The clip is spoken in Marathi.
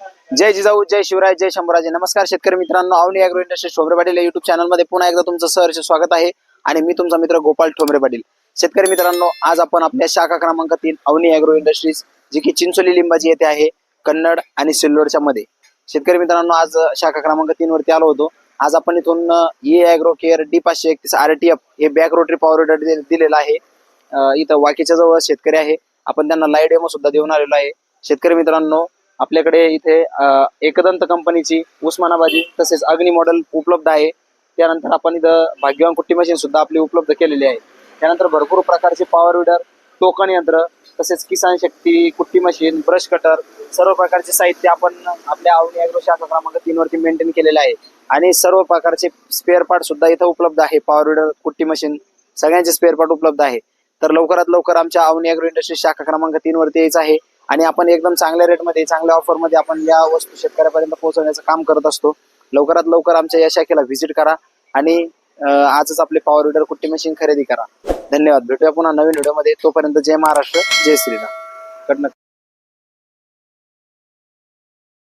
जय जिजाऊ, जय शिवराय, जय शंभूराजे. नमस्कार शेतकरी मित्रांनो, अवनी ॲग्रो इंडस्ट्रीज ठोंबरे पाटील या युट्यूब चॅनलमध्ये पुन्हा एकदा तुमचं सहर्ष स्वागत आहे. आणि मी तुमचा मित्र गोपाल ठोंबरे पाटील. शेतकरी मित्रांनो, आज आपण आपल्या शाखा क्रमांक 3 अवनी ॲग्रो इंडस्ट्रीज जी की चिंचोली लिंबाजी येथे आहे, कन्नड आणि सिल्लोडच्या मध्ये. शेतकरी मित्रांनो, आज शाखा क्रमांक 3 वरती आलो होतो. आज आपण इथून ॲग्रो केअर D531 RTF हे बॅक रोटरी पॉवर विडर दिलेला आहे. इथं वाकीच्या जवळ शेतकरी आहे, आपण त्यांना लाईव्ह डेमो सुद्धा देऊन आलेलो आहे. शेतकरी मित्रांनो, आपल्याकडे इथे एकदंत कंपनीची उस्मानाबादी तसेच अग्नी मॉडेल उपलब्ध आहे. त्यानंतर आपण इथं भाग्यवान कुट्टी मशीन सुद्धा आपली उपलब्ध केलेली आहे. त्यानंतर भरपूर प्रकारचे पॉवर विडर, टोकन यंत्र तसेच किसान शक्ती कुट्टी मशीन, ब्रश कटर सर्व प्रकारचे साहित्य आपण आपल्या अवनी ॲग्रो शाखा क्रमांक 3 वरती मेंटेन केलेले आहे. आणि सर्व प्रकारचे स्पेअर पार्ट सुद्धा इथं उपलब्ध आहे. पॉवर विडर, कुट्टी मशीन सगळ्यांचे स्पेअर पार्ट उपलब्ध आहे. तर लवकरात लवकर आमच्या अवनी ॲग्रो इंडस्ट्रीज शाखा क्रमांक 3 वरती यायचं आहे. आणि आपण एकदम चांगल्या रेटमध्ये, चांगल्या ऑफरमध्ये आपण या वस्तू शेतकऱ्यापर्यंत पोहोचवण्याचं काम करत असतो. लवकरात लवकर आमच्या या शाखेला व्हिजिट करा आणि आजच आपले पॉवर विडर, कुट्टी मशीन खरेदी करा. धन्यवाद. भेटूया पुन्हा नवीन व्हिडिओमध्ये. तोपर्यंत जय महाराष्ट्र, जय श्रीराम.